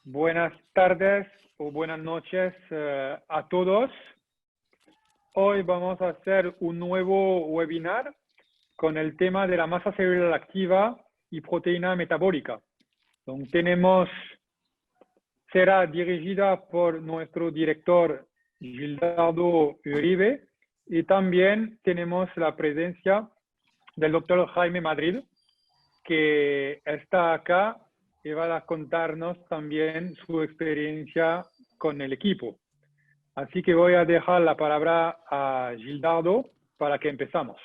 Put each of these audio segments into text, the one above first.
Buenas tardes o buenas noches a todos. Hoy vamos a hacer un nuevo webinar con el tema de la masa cerebral activa y proteína metabólica. Será dirigida por nuestro director Gildardo Uribe y también tenemos la presencia del doctor Jaime Madrid, que está acá y va a contarnos también su experiencia con el equipo. Así que voy a dejar la palabra a Gildardo para que empezamos.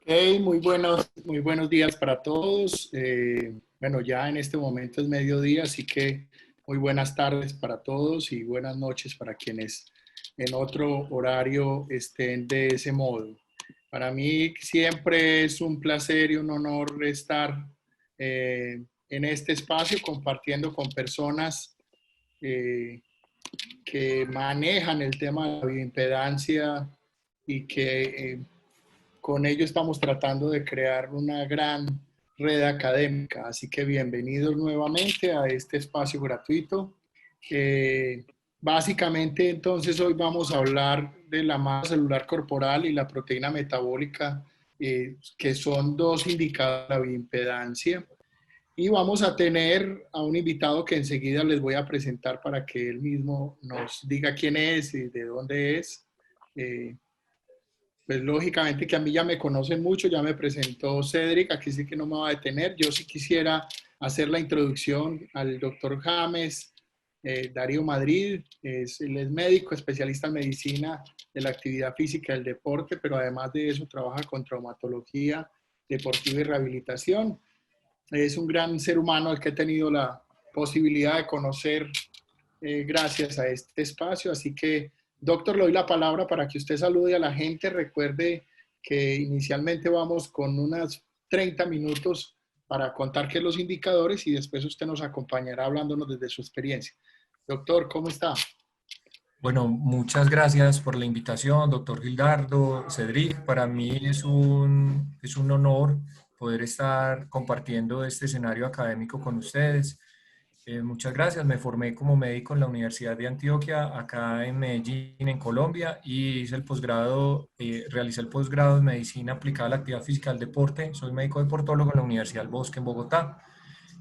Hey, muy buenos días para todos. Bueno, ya en este momento es mediodía, así que muy buenas tardes para todos y buenas noches para quienes en otro horario estén de ese modo. Para mí siempre es un placer y un honor estar en este espacio compartiendo con personas que manejan el tema de la bioimpedancia y que con ello estamos tratando de crear una gran red académica. Así que bienvenidos nuevamente a este espacio gratuito. Básicamente, entonces, hoy vamos a hablar de la masa celular corporal y la proteína metabólica, que son dos indicadores de la bioimpedancia. Y vamos a tener a un invitado que enseguida les voy a presentar para que él mismo nos diga quién es y de dónde es. Pues lógicamente que a mí ya me conocen mucho, ya me presentó Cedric, aquí sí que no me va a detener. Yo sí quisiera hacer la introducción al doctor James Darío Madrid. Él es médico, especialista en medicina de la actividad física y el deporte, pero además de eso trabaja con traumatología deportiva y rehabilitación. Es un gran ser humano al que he tenido la posibilidad de conocer gracias a este espacio, así que doctor, le doy la palabra para que usted salude a la gente. Recuerde que inicialmente vamos con unas 30 minutos para contar qué son los indicadores y después usted nos acompañará hablándonos desde su experiencia. Doctor, ¿cómo está? Bueno, muchas gracias por la invitación, doctor Gildardo, Cedric. Para mí es un honor poder estar compartiendo este escenario académico con ustedes. Muchas gracias. Me formé como médico en la Universidad de Antioquia, acá en Medellín, en Colombia, y hice el posgrado, realicé el posgrado en medicina aplicada a la actividad física y al deporte. Soy médico deportólogo en la Universidad del Bosque en Bogotá.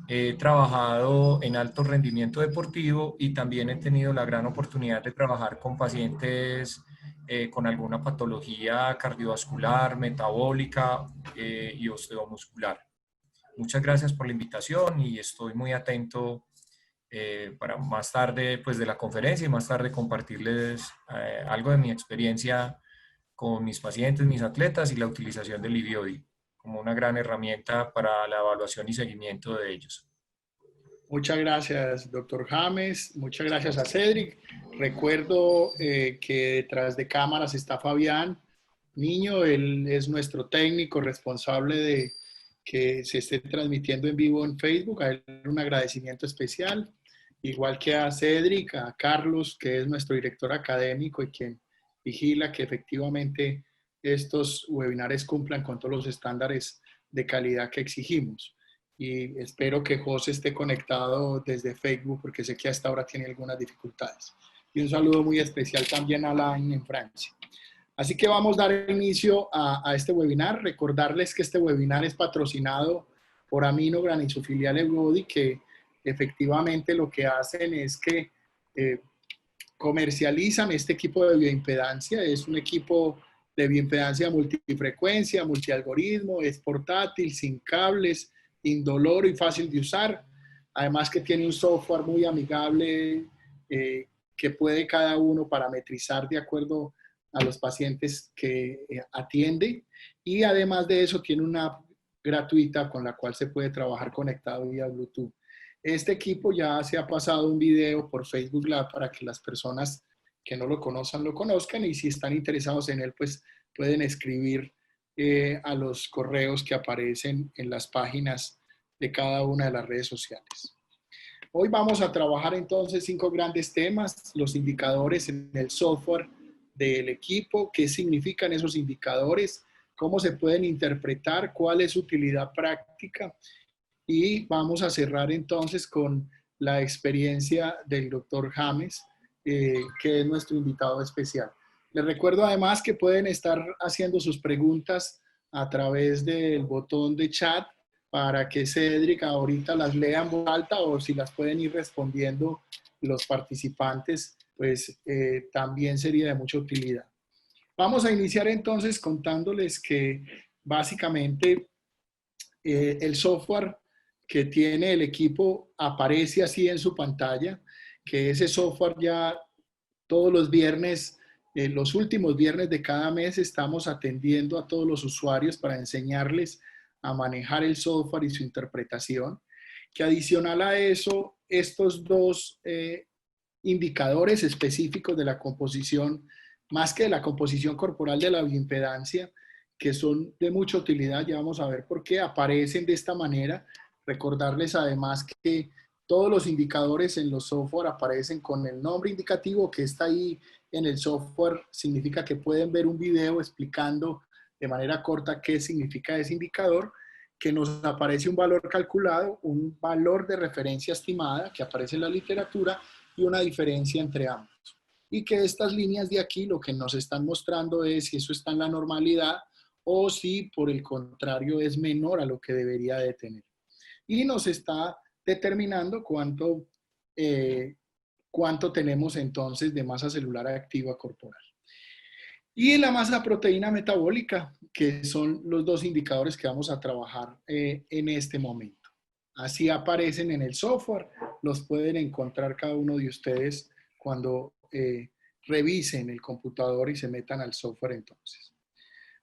He trabajado en alto rendimiento deportivo y también he tenido la gran oportunidad de trabajar con pacientes con alguna patología cardiovascular, metabólica y osteomuscular. Muchas gracias por la invitación y estoy muy atento para más tarde pues, de la conferencia y más tarde compartirles algo de mi experiencia con mis pacientes, mis atletas y la utilización del IBIODI como una gran herramienta para la evaluación y seguimiento de ellos. Muchas gracias, doctor James. Muchas gracias a Cedric. Recuerdo que detrás de cámaras está Fabián Niño. Él es nuestro técnico responsable de que se esté transmitiendo en vivo en Facebook. A él un agradecimiento especial. Igual que a Cedric, a Carlos, que es nuestro director académico y quien vigila que efectivamente estos webinares cumplan con todos los estándares de calidad que exigimos. Y espero que José esté conectado desde Facebook porque sé que hasta ahora tiene algunas dificultades. Y un saludo muy especial también a Alain en Francia. Así que vamos a dar inicio a este webinar. Recordarles que este webinar es patrocinado por Aminogran y su filial Ebody, que efectivamente lo que hacen es que comercializan este equipo de bioimpedancia. Es un equipo de bioimpedancia multifrecuencia, multialgoritmo, es portátil, sin cables, indoloro y fácil de usar. Además que tiene un software muy amigable que puede cada uno parametrizar de acuerdo a los pacientes que atiende. Y además de eso tiene una app gratuita con la cual se puede trabajar conectado vía Bluetooth. Este equipo ya se ha pasado un video por Facebook Live para que las personas que no lo conozcan y si están interesados en él, pues pueden escribir a los correos que aparecen en las páginas de cada una de las redes sociales. Hoy vamos a trabajar entonces 5 grandes temas, los indicadores en el software del equipo, qué significan esos indicadores, cómo se pueden interpretar, cuál es su utilidad práctica Y vamos a cerrar entonces con la experiencia del doctor James, que es nuestro invitado especial. Les recuerdo además que pueden estar haciendo sus preguntas a través del botón de chat para que Cedric ahorita las lea en voz alta, o si las pueden ir respondiendo los participantes, pues también sería de mucha utilidad. Vamos a iniciar entonces contándoles que básicamente el software que tiene el equipo aparece así en su pantalla, que ese software ya todos los viernes, los últimos viernes de cada mes, estamos atendiendo a todos los usuarios para enseñarles a manejar el software y su interpretación. Que adicional a eso, estos dos indicadores específicos de la composición, más que de la composición corporal de la bioimpedancia, que son de mucha utilidad, ya vamos a ver por qué aparecen de esta manera. Recordarles además que todos los indicadores en los software aparecen con el nombre indicativo que está ahí en el software. Significa que pueden ver un video explicando de manera corta qué significa ese indicador, que nos aparece un valor calculado, un valor de referencia estimada que aparece en la literatura y una diferencia entre ambos. Y que estas líneas de aquí lo que nos están mostrando es si eso está en la normalidad o si por el contrario es menor a lo que debería de tener. Y nos está determinando cuánto tenemos entonces de masa celular activa corporal. Y la masa proteína metabólica, que son los dos indicadores que vamos a trabajar en este momento. Así aparecen en el software, los pueden encontrar cada uno de ustedes cuando revisen el computador y se metan al software entonces.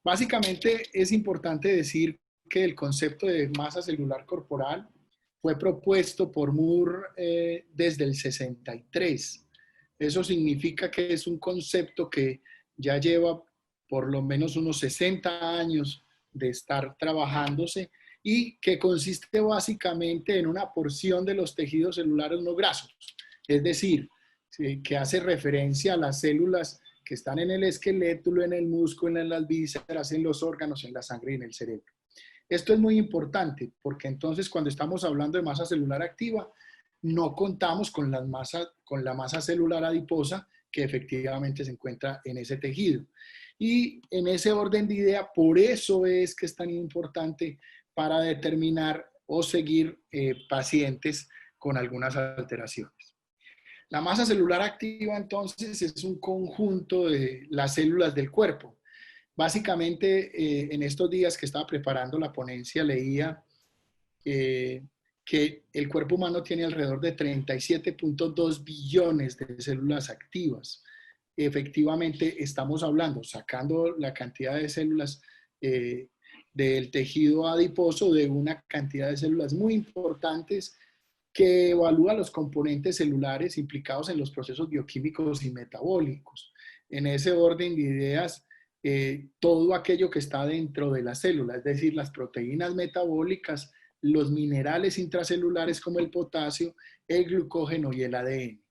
Básicamente es importante decir que el concepto de masa celular corporal fue propuesto por Moore desde el 63. Eso significa que es un concepto que ya lleva por lo menos unos 60 años de estar trabajándose y que consiste básicamente en una porción de los tejidos celulares no grasos. Es decir, que hace referencia a las células que están en el esqueleto, en el músculo, en las vísceras, en los órganos, en la sangre y en el cerebro. Esto es muy importante porque entonces cuando estamos hablando de masa celular activa, no contamos con la masa celular adiposa que efectivamente se encuentra en ese tejido. Y en ese orden de idea, por eso es que es tan importante para determinar o seguir pacientes con algunas alteraciones. La masa celular activa entonces es un conjunto de las células del cuerpo. Básicamente, en estos días que estaba preparando la ponencia, leía que el cuerpo humano tiene alrededor de 37.2 billones de células activas. Efectivamente, estamos hablando, sacando la cantidad de células del tejido adiposo, de una cantidad de células muy importantes que evalúa los componentes celulares implicados en los procesos bioquímicos y metabólicos. En ese orden de ideas, todo aquello que está dentro de la célula, es decir, las proteínas metabólicas, los minerales intracelulares como el potasio, el glucógeno y el ADN.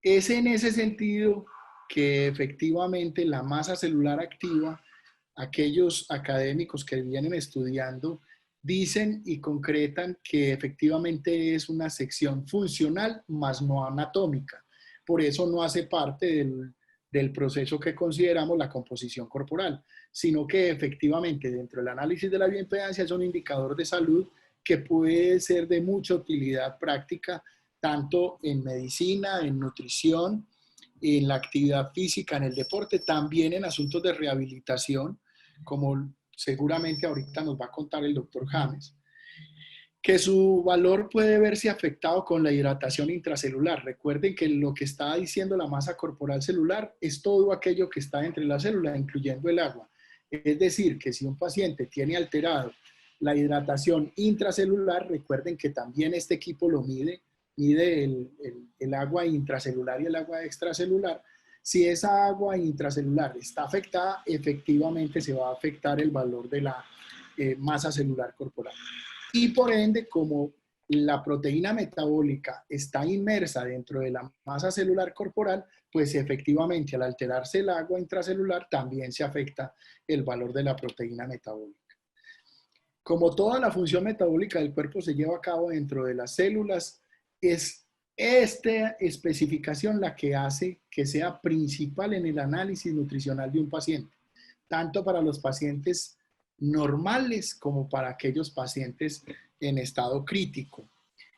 Es en ese sentido que efectivamente la masa celular activa, aquellos académicos que vienen estudiando, dicen y concretan que efectivamente es una sección funcional más no anatómica. Por eso no hace parte del proceso que consideramos la composición corporal, sino que efectivamente dentro del análisis de la bioimpedancia es un indicador de salud que puede ser de mucha utilidad práctica, tanto en medicina, en nutrición, en la actividad física, en el deporte, también en asuntos de rehabilitación, como seguramente ahorita nos va a contar el doctor James, que su valor puede verse afectado con la hidratación intracelular. Recuerden que lo que está diciendo la masa corporal celular es todo aquello que está entre las células, incluyendo el agua. Es decir, que si un paciente tiene alterado la hidratación intracelular, recuerden que también este equipo lo mide el agua intracelular y el agua extracelular. Si esa agua intracelular está afectada, efectivamente se va a afectar el valor de la masa celular corporal. Y por ende, como la proteína metabólica está inmersa dentro de la masa celular corporal, pues efectivamente al alterarse el agua intracelular también se afecta el valor de la proteína metabólica. Como toda la función metabólica del cuerpo se lleva a cabo dentro de las células, es esta especificación la que hace que sea principal en el análisis nutricional de un paciente, tanto para los pacientes normales como para aquellos pacientes en estado crítico.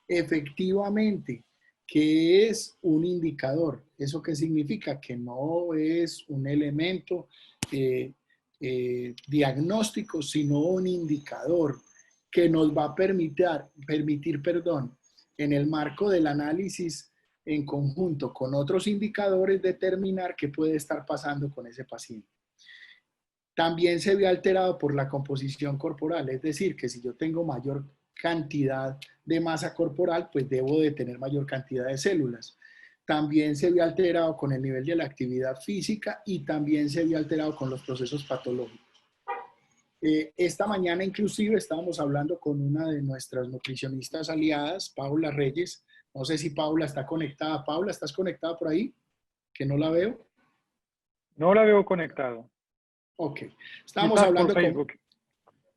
Efectivamente, ¿qué es un indicador? ¿Eso qué significa? Que no es un elemento diagnóstico, sino un indicador que nos va a permitir, en el marco del análisis en conjunto con otros indicadores, determinar qué puede estar pasando con ese paciente. También se ve alterado por la composición corporal, es decir, que si yo tengo mayor cantidad de masa corporal, pues debo de tener mayor cantidad de células. También se ve alterado con el nivel de la actividad física y también se ve alterado con los procesos patológicos. Esta mañana inclusive estábamos hablando con una de nuestras nutricionistas aliadas, Paula Reyes. No sé si Paula está conectada. Paula, ¿estás conectada por ahí? Que no la veo. No la veo conectado. Ok. Quizás por Facebook.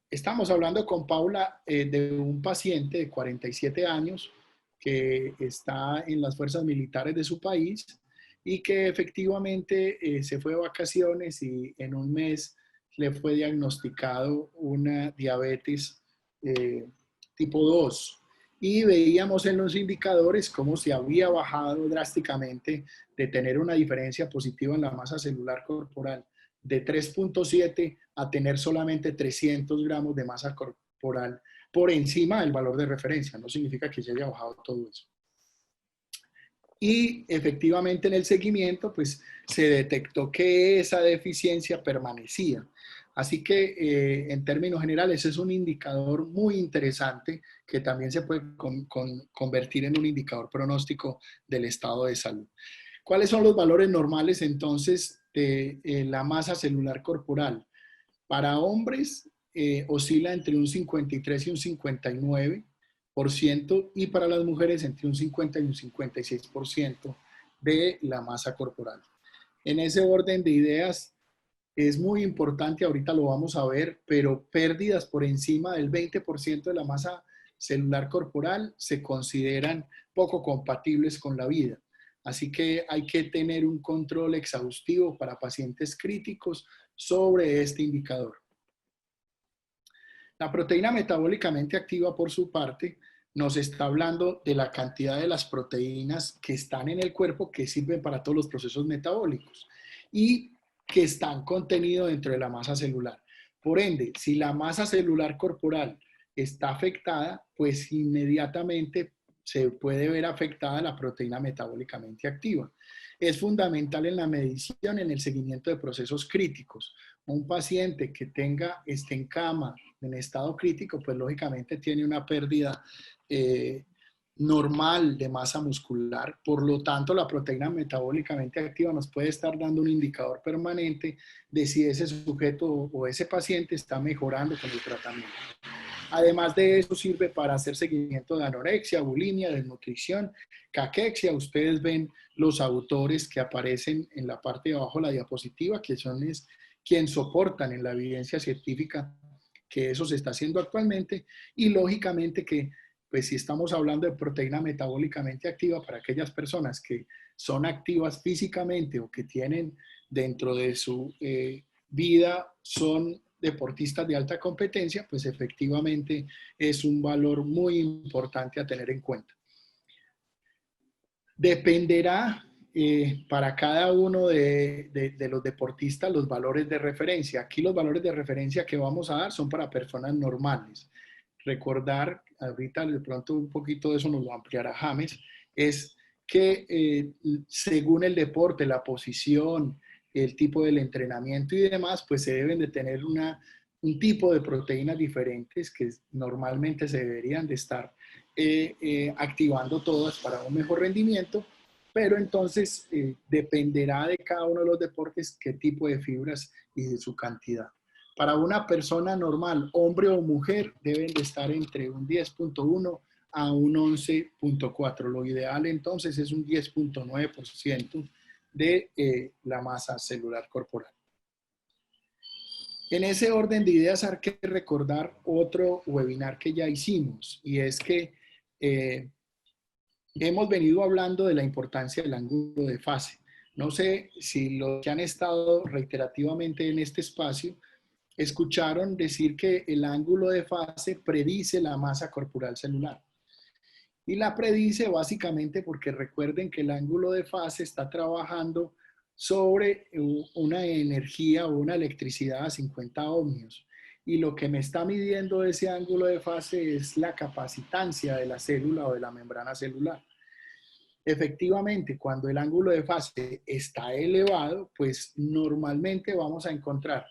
Estamos hablando con Paula de un paciente de 47 años que está en las fuerzas militares de su país y que efectivamente se fue de vacaciones y en un mes le fue diagnosticado una diabetes tipo 2. Y veíamos en los indicadores cómo se había bajado drásticamente de tener una diferencia positiva en la masa celular corporal de 3.7 a tener solamente 300 gramos de masa corporal por encima del valor de referencia. No significa que se haya bajado todo eso. Y efectivamente en el seguimiento, pues se detectó que esa deficiencia permanecía. Así que en términos generales es un indicador muy interesante que también se puede convertir en un indicador pronóstico del estado de salud. ¿Cuáles son los valores normales entonces de la masa celular corporal? Para hombres oscila entre un 53 y un 59%, y para las mujeres entre un 50 y un 56% de la masa corporal. En ese orden de ideas es muy importante, ahorita lo vamos a ver, pero pérdidas por encima del 20% de la masa celular corporal se consideran poco compatibles con la vida. Así que hay que tener un control exhaustivo para pacientes críticos sobre este indicador. La proteína metabólicamente activa, por su parte, nos está hablando de la cantidad de las proteínas que están en el cuerpo que sirven para todos los procesos metabólicos y que están contenidos dentro de la masa celular. Por ende, si la masa celular corporal está afectada, pues inmediatamente se puede ver afectada la proteína metabólicamente activa. Es fundamental en la medición, en el seguimiento de procesos críticos. Un paciente que esté en cama, en estado crítico, pues lógicamente tiene una pérdida normal de masa muscular. Por lo tanto, la proteína metabólicamente activa nos puede estar dando un indicador permanente de si ese sujeto o ese paciente está mejorando con el tratamiento. Además de eso, sirve para hacer seguimiento de anorexia, bulimia, desnutrición, caquexia. Ustedes ven los autores que aparecen en la parte de abajo de la diapositiva, que son quienes soportan en la evidencia científica que eso se está haciendo actualmente, y lógicamente que pues si estamos hablando de proteína metabólicamente activa para aquellas personas que son activas físicamente o que tienen dentro de su vida, son deportistas de alta competencia, pues efectivamente es un valor muy importante a tener en cuenta. Dependerá para cada uno de los deportistas los valores de referencia. Aquí los valores de referencia que vamos a dar son para personas normales. Recordar, ahorita de pronto un poquito de eso nos lo ampliará James, es que según el deporte, la posición, el tipo del entrenamiento y demás, pues se deben de tener un tipo de proteínas diferentes que normalmente se deberían de estar activando todas para un mejor rendimiento, pero entonces dependerá de cada uno de los deportes qué tipo de fibras y de su cantidad. Para una persona normal, hombre o mujer, deben de estar entre un 10.1 a un 11.4. Lo ideal entonces es un 10.9% de la masa celular corporal. En ese orden de ideas hay que recordar otro webinar que ya hicimos, y es que hemos venido hablando de la importancia del ángulo de fase. No sé si los que han estado reiterativamente en este espacio escucharon decir que el ángulo de fase predice la masa corporal celular. Y la predice básicamente porque recuerden que el ángulo de fase está trabajando sobre una energía o una electricidad a 50 ohmios. Y lo que me está midiendo ese ángulo de fase es la capacitancia de la célula o de la membrana celular. Efectivamente, cuando el ángulo de fase está elevado, pues normalmente vamos a encontrar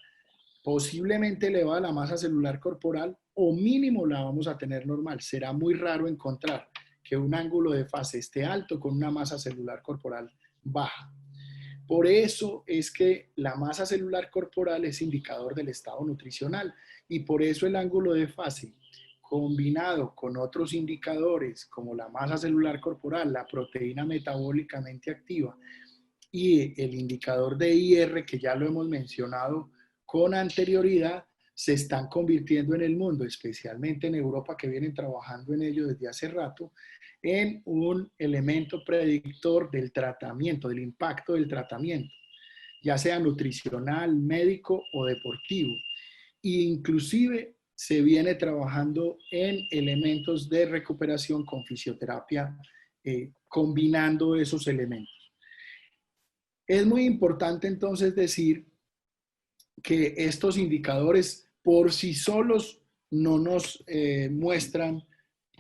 posiblemente elevada la masa celular corporal o mínimo la vamos a tener normal. Será muy raro encontrar que un ángulo de fase esté alto con una masa celular corporal baja. Por eso es que la masa celular corporal es indicador del estado nutricional y por eso el ángulo de fase combinado con otros indicadores como la masa celular corporal, la proteína metabólicamente activa y el indicador de IR, que ya lo hemos mencionado con anterioridad, se están convirtiendo en el mundo, especialmente en Europa, que vienen trabajando en ello desde hace rato, en un elemento predictor del tratamiento, del impacto del tratamiento, ya sea nutricional, médico o deportivo. E inclusive se viene trabajando en elementos de recuperación con fisioterapia, combinando esos elementos. Es muy importante entonces decir que estos indicadores por sí solos no nos muestran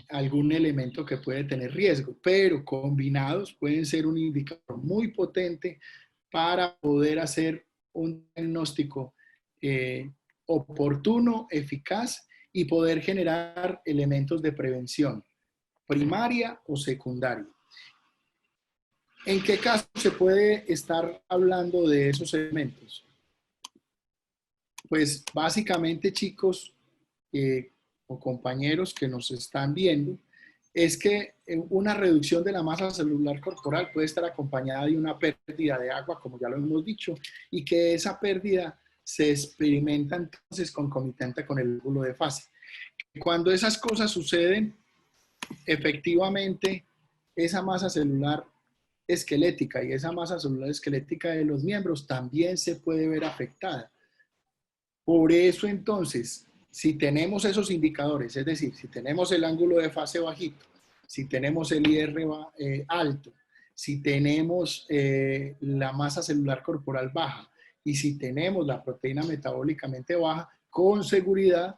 algún elemento que puede tener riesgo, pero combinados pueden ser un indicador muy potente para poder hacer un diagnóstico oportuno, eficaz y poder generar elementos de prevención primaria o secundaria. ¿En qué caso se puede estar hablando de esos elementos? Pues básicamente, chicos o compañeros que nos están viendo, es que una reducción de la masa celular corporal puede estar acompañada de una pérdida de agua, como ya lo hemos dicho, y que esa pérdida se experimenta entonces concomitante con el ángulo de fase. Cuando esas cosas suceden, efectivamente, esa masa celular esquelética y esa masa celular esquelética de los miembros también se puede ver afectada. Por eso entonces, si tenemos esos indicadores, es decir, si tenemos el ángulo de fase bajito, si tenemos el IR alto, si tenemos la masa celular corporal baja y si tenemos la proteína metabólicamente baja, con seguridad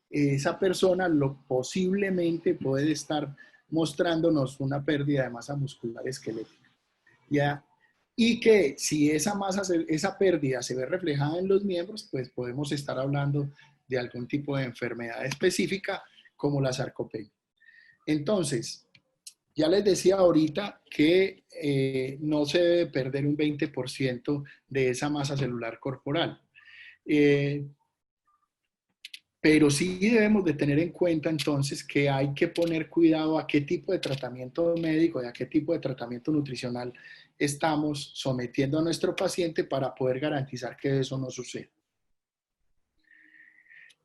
esa persona posiblemente puede estar mostrándonos una pérdida de masa muscular esquelética. ¿Ya? Y que si esa pérdida se ve reflejada en los miembros, pues podemos estar hablando de algún tipo de enfermedad específica como la sarcopenia. Entonces, ya les decía ahorita que no se debe perder un 20% de esa masa celular corporal. Pero sí debemos de tener en cuenta entonces que hay que poner cuidado a qué tipo de tratamiento médico y a qué tipo de tratamiento nutricional estamos sometiendo a nuestro paciente para poder garantizar que eso no suceda.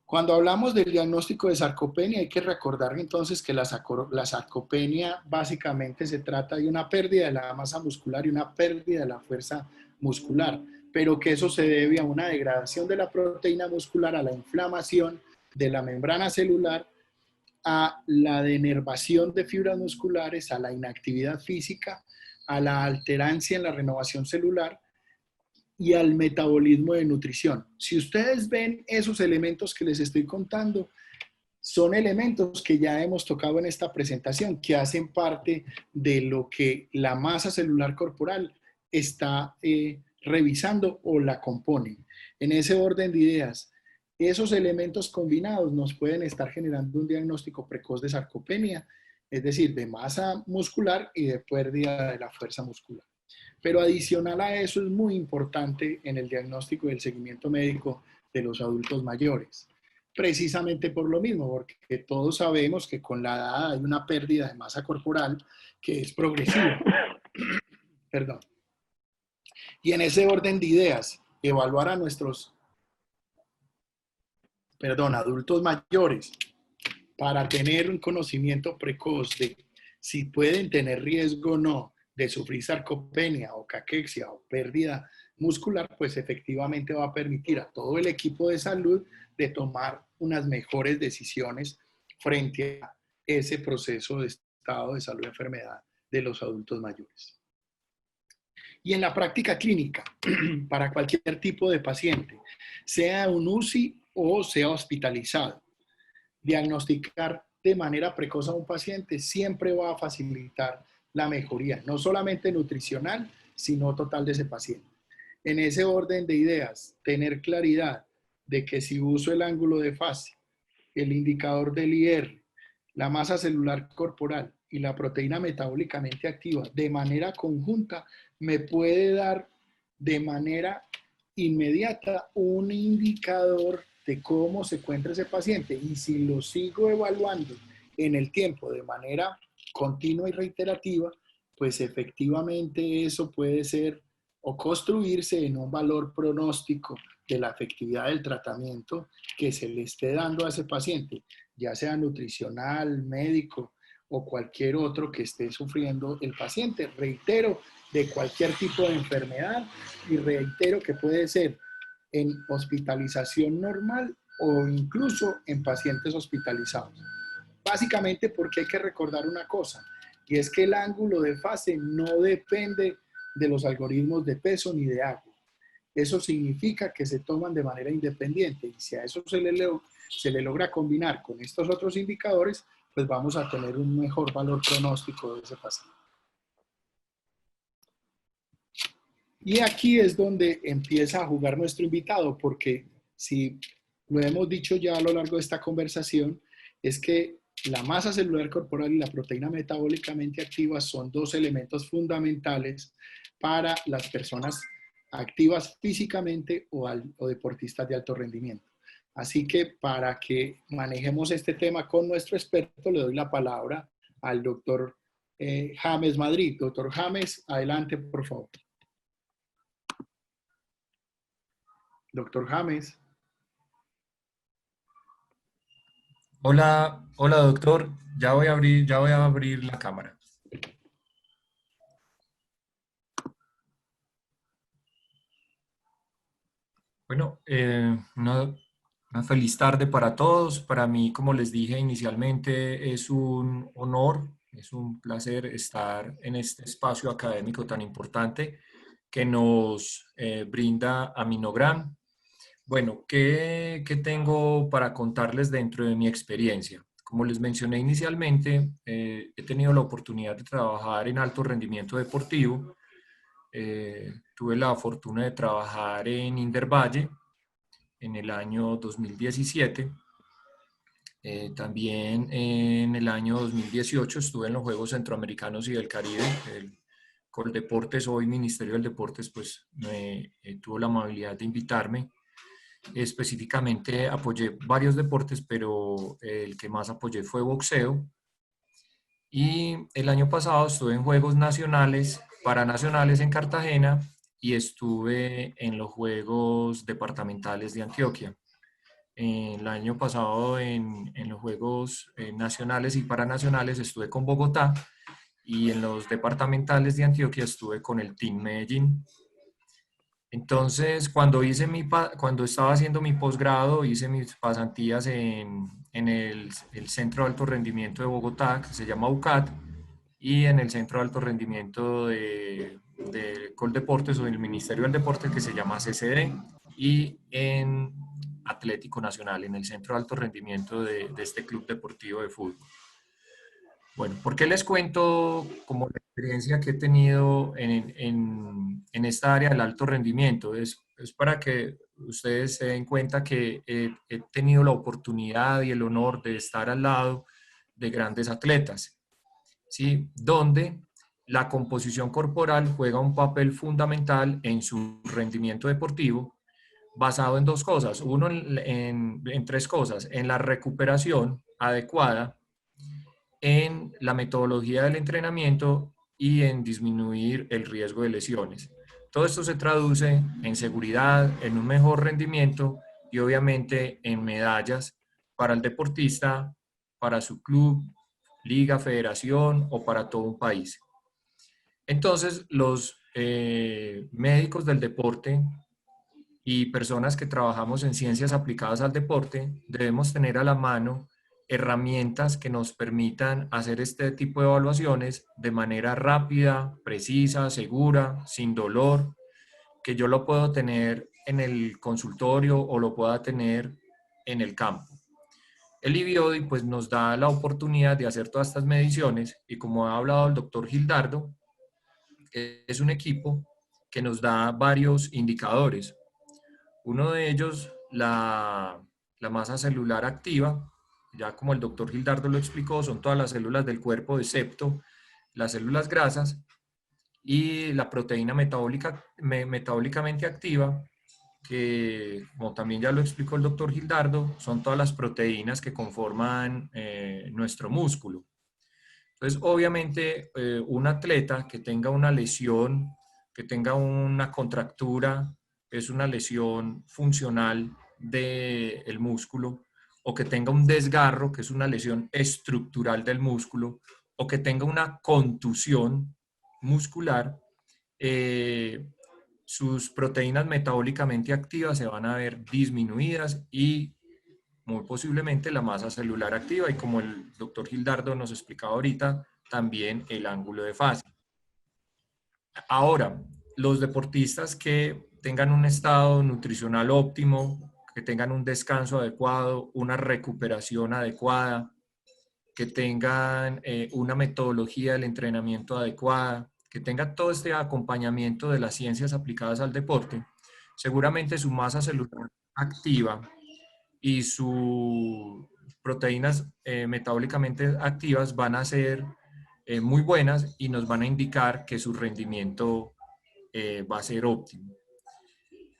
Cuando hablamos del diagnóstico de sarcopenia, hay que recordar entonces que la sarcopenia básicamente se trata de una pérdida de la masa muscular y una pérdida de la fuerza muscular, pero que eso se debe a una degradación de la proteína muscular, a la inflamación de la membrana celular, a la denervación de fibras musculares, a la inactividad física, a la alterancia en la renovación celular y al metabolismo de nutrición. Si ustedes ven esos elementos que les estoy contando, son elementos que ya hemos tocado en esta presentación, que hacen parte de lo que la masa celular corporal está revisando o la componen. En ese orden de ideas, esos elementos combinados nos pueden estar generando un diagnóstico precoz de sarcopenia, es decir, de masa muscular y de pérdida de la fuerza muscular. Pero adicional a eso es muy importante en el diagnóstico y el seguimiento médico de los adultos mayores. Precisamente por lo mismo, porque todos sabemos que con la edad hay una pérdida de masa corporal que es progresiva. Perdón. Y en ese orden de ideas, evaluar a nuestros adultos mayores, para tener un conocimiento precoz de si pueden tener riesgo o no de sufrir sarcopenia o caquexia o pérdida muscular, pues efectivamente va a permitir a todo el equipo de salud de tomar unas mejores decisiones frente a ese proceso de estado de salud y enfermedad de los adultos mayores. Y en la práctica clínica, para cualquier tipo de paciente, sea un UCI o sea hospitalizado, diagnosticar de manera precoz a un paciente siempre va a facilitar la mejoría, no solamente nutricional, sino total de ese paciente. En ese orden de ideas, tener claridad de que si uso el ángulo de fase, el indicador del IR, la masa celular corporal y la proteína metabólicamente activa de manera conjunta, me puede dar de manera inmediata un indicador de cómo se encuentra ese paciente. Y si lo sigo evaluando en el tiempo de manera continua y reiterativa, pues efectivamente eso puede ser o construirse en un valor pronóstico de la efectividad del tratamiento que se le esté dando a ese paciente, ya sea nutricional, médico o cualquier otro que esté sufriendo el paciente. Reitero, de cualquier tipo de enfermedad, y reitero que puede ser en hospitalización normal o incluso en pacientes hospitalizados. Básicamente porque hay que recordar una cosa, y es que el ángulo de fase no depende de los algoritmos de peso ni de agua. Eso significa que se toman de manera independiente, y si a eso se le logra combinar con estos otros indicadores, pues vamos a tener un mejor valor pronóstico de ese paciente. Y aquí es donde empieza a jugar nuestro invitado, porque si lo hemos dicho ya a lo largo de esta conversación, es que la masa celular corporal y la proteína metabólicamente activa son dos elementos fundamentales para las personas activas físicamente o deportistas de alto rendimiento. Así que para que manejemos este tema con nuestro experto, le doy la palabra al doctor James Madrid. Doctor James, adelante, por favor. Doctor James. Hola, hola doctor. Ya voy a abrir la cámara. Bueno, una feliz tarde para todos. Para mí, como les dije inicialmente, es un honor, es un placer estar en este espacio académico tan importante que nos brinda Aminogram. Bueno, ¿qué tengo para contarles dentro de mi experiencia? Como les mencioné inicialmente, he tenido la oportunidad de trabajar en alto rendimiento deportivo. Tuve la fortuna de trabajar en Indervalle en el año 2017. También en el año 2018 estuve en los Juegos Centroamericanos y del Caribe. Coldeportes, hoy Ministerio del Deportes, pues tuvo la amabilidad de invitarme. Específicamente apoyé varios deportes, pero el que más apoyé fue boxeo. Y el año pasado estuve en Juegos Nacionales, Paranacionales en Cartagena, y estuve en los Juegos Departamentales de Antioquia. El año pasado en los Juegos Nacionales y Paranacionales estuve con Bogotá, y en los departamentales de Antioquia estuve con el Team Medellín. Entonces, cuando estaba haciendo mi posgrado, hice mis pasantías en el Centro de Alto Rendimiento de Bogotá, que se llama UCAT, y en el Centro de Alto Rendimiento de Coldeportes o del Ministerio del Deporte, que se llama CCD, y en Atlético Nacional, en el Centro de Alto Rendimiento de este club deportivo de fútbol. Bueno, ¿por qué les cuento como la experiencia que he tenido en esta área del alto rendimiento? Es para que ustedes se den cuenta que he tenido la oportunidad y el honor de estar al lado de grandes atletas, ¿sí? Donde la composición corporal juega un papel fundamental en su rendimiento deportivo, basado en dos cosas. Uno, en tres cosas: en la recuperación adecuada, en la metodología del entrenamiento y en disminuir el riesgo de lesiones. Todo esto se traduce en seguridad, en un mejor rendimiento y obviamente en medallas para el deportista, para su club, liga, federación o para todo un país. Entonces, los médicos del deporte y personas que trabajamos en ciencias aplicadas al deporte debemos tener a la mano herramientas que nos permitan hacer este tipo de evaluaciones de manera rápida, precisa, segura, sin dolor, que yo lo puedo tener en el consultorio o lo pueda tener en el campo. El IBIODI pues nos da la oportunidad de hacer todas estas mediciones y como ha hablado el doctor Gildardo, es un equipo que nos da varios indicadores. Uno de ellos, la masa celular activa, ya como el doctor Gildardo lo explicó, son todas las células del cuerpo, excepto las células grasas, y la proteína metabólicamente activa, que como también ya lo explicó el doctor Gildardo, son todas las proteínas que conforman nuestro músculo. Entonces, obviamente, un atleta que tenga una lesión, que tenga una contractura, es una lesión funcional del músculo, o que tenga un desgarro, que es una lesión estructural del músculo, o que tenga una contusión muscular, sus proteínas metabólicamente activas se van a ver disminuidas y muy posiblemente la masa celular activa y como el doctor Gildardo nos explicaba ahorita, también el ángulo de fase. Ahora, los deportistas que tengan un estado nutricional óptimo, que tengan un descanso adecuado, una recuperación adecuada, que tengan una metodología del entrenamiento adecuada, que tengan todo este acompañamiento de las ciencias aplicadas al deporte, seguramente su masa celular activa y sus proteínas metabólicamente activas van a ser muy buenas y nos van a indicar que su rendimiento va a ser óptimo.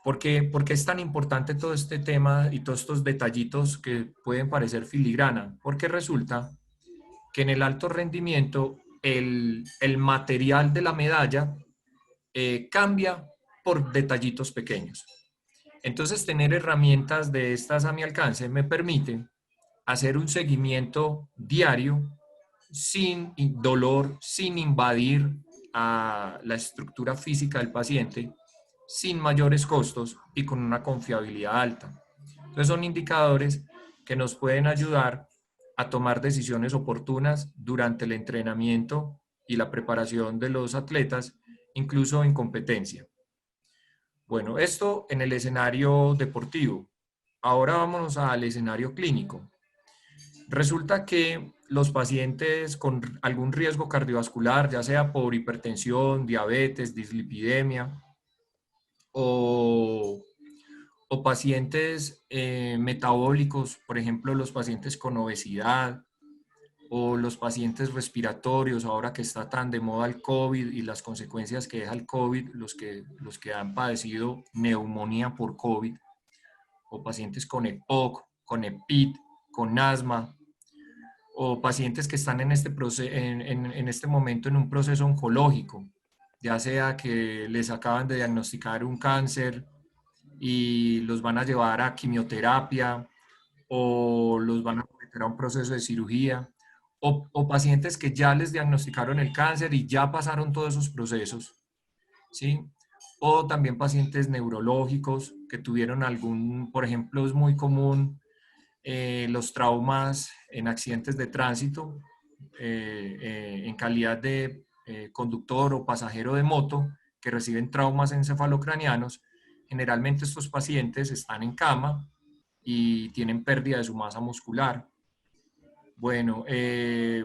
¿Por qué es tan importante todo este tema y todos estos detallitos que pueden parecer filigrana? Porque resulta que en el alto rendimiento el material de la medalla cambia por detallitos pequeños. Entonces, tener herramientas de estas a mi alcance me permite hacer un seguimiento diario sin dolor, sin invadir a la estructura física del paciente, sin mayores costos y con una confiabilidad alta. Entonces, son indicadores que nos pueden ayudar a tomar decisiones oportunas durante el entrenamiento y la preparación de los atletas, incluso en competencia. Bueno, esto en el escenario deportivo. Ahora vámonos al escenario clínico. Resulta que los pacientes con algún riesgo cardiovascular, ya sea por hipertensión, diabetes, dislipidemia, o pacientes metabólicos, por ejemplo, los pacientes con obesidad, o los pacientes respiratorios, ahora que está tan de moda el COVID y las consecuencias que deja el COVID, los que han padecido neumonía por COVID, o pacientes con EPOC, con EPIT, con asma, o pacientes que están en este momento en un proceso oncológico, ya sea que les acaban de diagnosticar un cáncer y los van a llevar a quimioterapia o los van a meter a un proceso de cirugía, o pacientes que ya les diagnosticaron el cáncer y ya pasaron todos esos procesos, ¿sí? O también pacientes neurológicos que tuvieron por ejemplo, es muy común los traumas en accidentes de tránsito en calidad de conductor o pasajero de moto que reciben traumas encefalocranianos. Generalmente estos pacientes están en cama y tienen pérdida de su masa muscular. Bueno,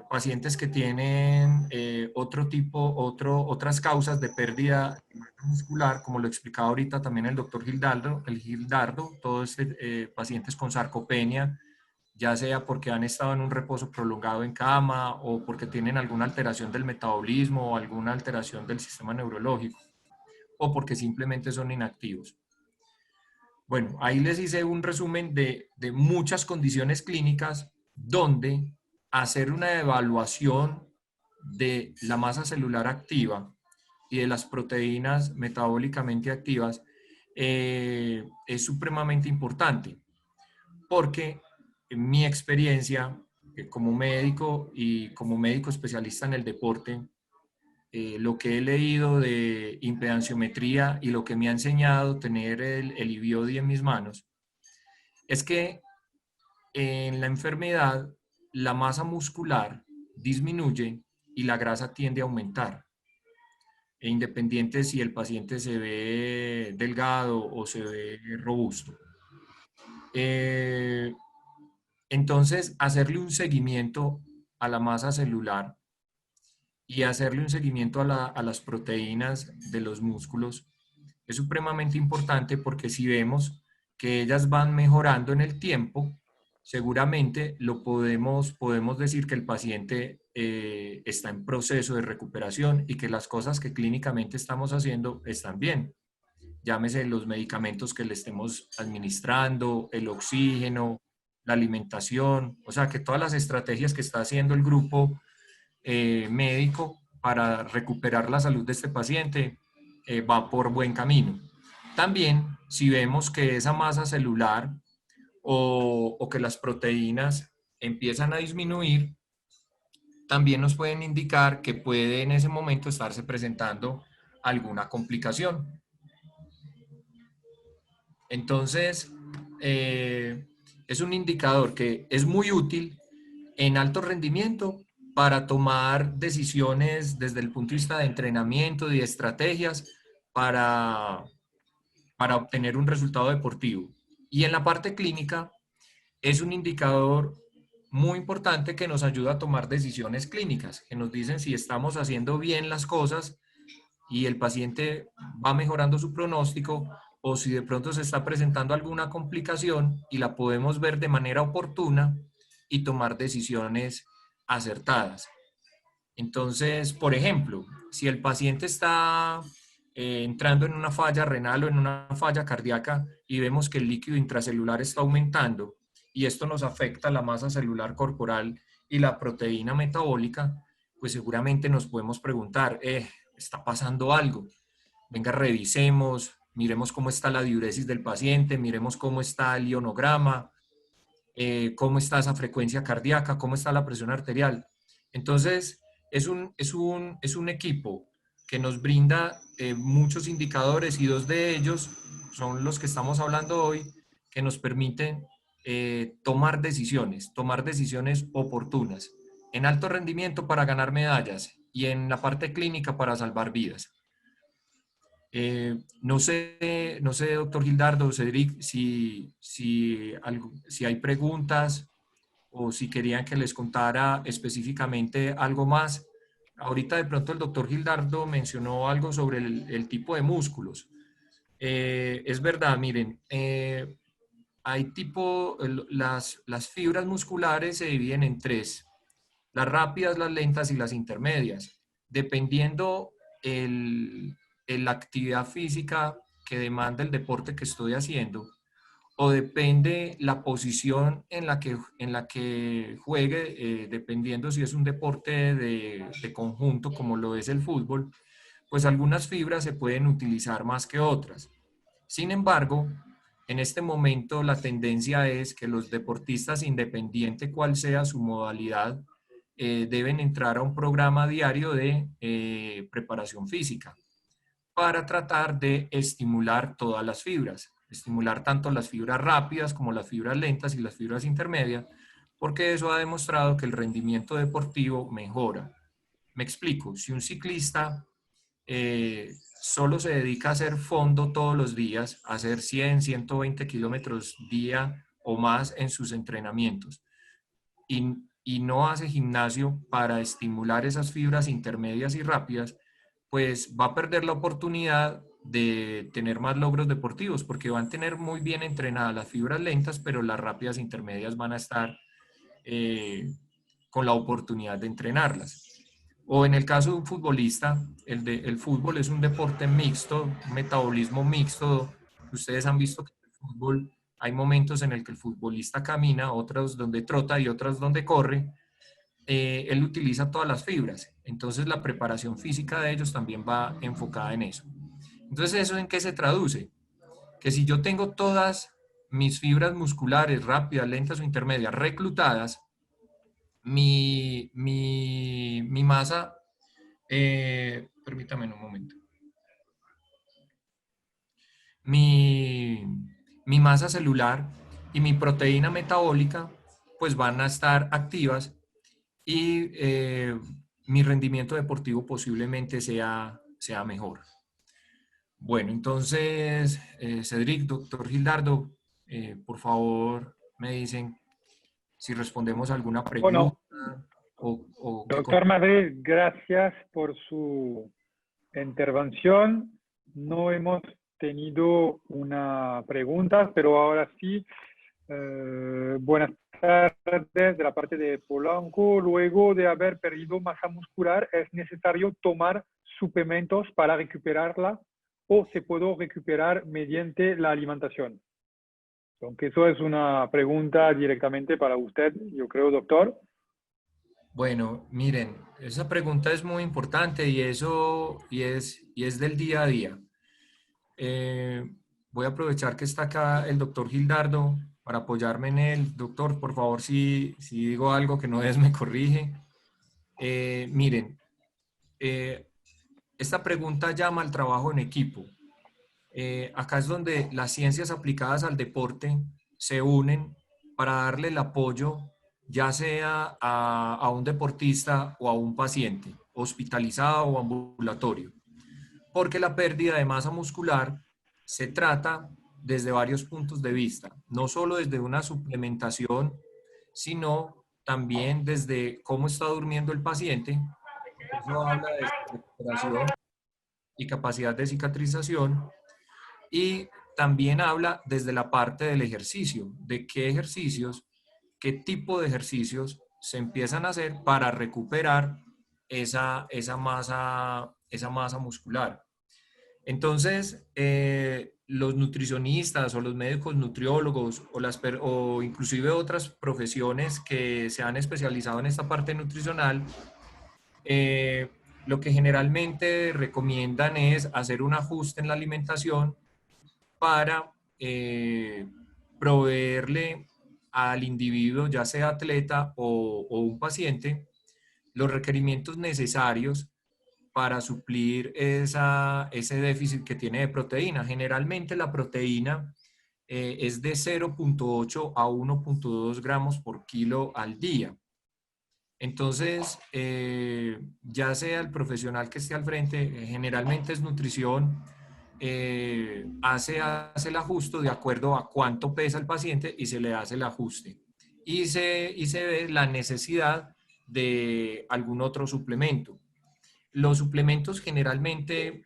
pacientes que tienen otras causas de pérdida de masa muscular, como lo explicaba ahorita también el doctor Gildardo, todos pacientes con sarcopenia, ya sea porque han estado en un reposo prolongado en cama o porque tienen alguna alteración del metabolismo o alguna alteración del sistema neurológico o porque simplemente son inactivos. Bueno, ahí les hice un resumen de muchas condiciones clínicas donde hacer una evaluación de la masa celular activa y de las proteínas metabólicamente activas es supremamente importante, porque en mi experiencia como médico y como médico especialista en el deporte, lo que he leído de impedanciometría y lo que me ha enseñado tener el IBIODI en mis manos, es que en la enfermedad la masa muscular disminuye y la grasa tiende a aumentar, e independiente si el paciente se ve delgado o se ve robusto. Entonces, hacerle un seguimiento a la masa celular y hacerle un seguimiento a las proteínas de los músculos es supremamente importante, porque si vemos que ellas van mejorando en el tiempo, seguramente podemos decir que el paciente está en proceso de recuperación y que las cosas que clínicamente estamos haciendo están bien. Llámese los medicamentos que le estemos administrando, el oxígeno, la alimentación, o sea que todas las estrategias que está haciendo el grupo médico para recuperar la salud de este paciente va por buen camino. También, si vemos que esa masa celular o que las proteínas empiezan a disminuir, también nos pueden indicar que puede en ese momento estarse presentando alguna complicación. Entonces, es un indicador que es muy útil en alto rendimiento para tomar decisiones desde el punto de vista de entrenamiento y de estrategias para obtener un resultado deportivo. Y en la parte clínica es un indicador muy importante que nos ayuda a tomar decisiones clínicas, que nos dicen si estamos haciendo bien las cosas y el paciente va mejorando su pronóstico, o si de pronto se está presentando alguna complicación y la podemos ver de manera oportuna y tomar decisiones acertadas. Entonces, por ejemplo, si el paciente está entrando en una falla renal o en una falla cardíaca y vemos que el líquido intracelular está aumentando y esto nos afecta la masa celular corporal y la proteína metabólica, pues seguramente nos podemos preguntar, ¿está pasando algo? Venga, revisemos, miremos cómo está la diuresis del paciente, miremos cómo está el ionograma, cómo está esa frecuencia cardíaca, cómo está la presión arterial. Entonces, es un equipo que nos brinda muchos indicadores, y dos de ellos son los que estamos hablando hoy, que nos permiten tomar decisiones oportunas en alto rendimiento para ganar medallas y en la parte clínica para salvar vidas. No sé, doctor Gildardo, Cedric, si hay preguntas o si querían que les contara específicamente algo más. Ahorita de pronto el doctor Gildardo mencionó algo sobre el tipo de músculos. Es verdad, miren, hay las fibras musculares se dividen en tres: las rápidas, las lentas y las intermedias, dependiendo la actividad física que demanda el deporte que estoy haciendo, o depende la posición en la que juegue, dependiendo si es un deporte de conjunto como lo es el fútbol, pues algunas fibras se pueden utilizar más que otras. Sin embargo, en este momento la tendencia es que los deportistas, independiente cuál sea su modalidad, deben entrar a un programa diario de preparación física para tratar de estimular todas las fibras, estimular tanto las fibras rápidas como las fibras lentas y las fibras intermedias, porque eso ha demostrado que el rendimiento deportivo mejora. Me explico, si un ciclista solo se dedica a hacer fondo todos los días, a hacer 100, 120 kilómetros día o más en sus entrenamientos, y no hace gimnasio para estimular esas fibras intermedias y rápidas, pues va a perder la oportunidad de tener más logros deportivos, porque van a tener muy bien entrenadas las fibras lentas, pero las rápidas intermedias van a estar con la oportunidad de entrenarlas. O en el caso de un futbolista, el fútbol es un deporte mixto, un metabolismo mixto. Ustedes han visto que en el fútbol hay momentos en el que el futbolista camina, otros donde trota y otros donde corre. Él utiliza todas las fibras, entonces la preparación física de ellos también va enfocada en eso. Entonces, ¿eso en qué se traduce? que si yo tengo todas mis fibras musculares rápidas, lentas o intermedias reclutadas, mi masa, permítame un momento, mi, mi masa celular y mi proteína metabólica pues van a estar activas y mi rendimiento deportivo posiblemente sea mejor. Bueno, entonces, Cedric, doctor Gildardo, por favor me dicen si respondemos a alguna pregunta Bueno, o qué. doctor Madrid, gracias por su intervención. No hemos tenido una pregunta, pero ahora sí, buenas tardes de la parte de Polanco. Luego de haber perdido masa muscular, ¿es necesario tomar suplementos para recuperarla o se puede recuperar mediante la alimentación? Aunque eso es una pregunta directamente para usted, yo creo, doctor. Bueno, miren, esa pregunta es muy importante y es del día a día. Eh, Voy a aprovechar que está acá el doctor Gildardo para apoyarme en él. Doctor, por favor, si digo algo que no es, me corrige. Miren, eh, esta pregunta llama al trabajo en equipo. Acá es donde las ciencias aplicadas al deporte se unen para darle el apoyo, ya sea a un deportista o a un paciente, hospitalizado o ambulatorio. Porque la pérdida de masa muscular se trata desde varios puntos de vista, no solo desde una suplementación, sino también desde cómo está durmiendo el paciente. Eso habla de recuperación y capacidad de cicatrización. Y también habla desde la parte del ejercicio, de qué ejercicios, qué tipo de ejercicios se empiezan a hacer para recuperar esa masa muscular. Entonces, los nutricionistas o los médicos nutriólogos o inclusive otras profesiones que se han especializado en esta parte nutricional, lo que generalmente recomiendan es hacer un ajuste en la alimentación para proveerle al individuo, ya sea atleta o un paciente, los requerimientos necesarios para suplir ese déficit que tiene de proteína. Generalmente la proteína es de 0,8 a 1,2 gramos por kilo al día. Entonces, ya sea el profesional que esté al frente, generalmente es nutrición, hace el ajuste de acuerdo a cuánto pesa el paciente y se le hace el ajuste. Y se ve la necesidad de algún otro suplemento. Los suplementos generalmente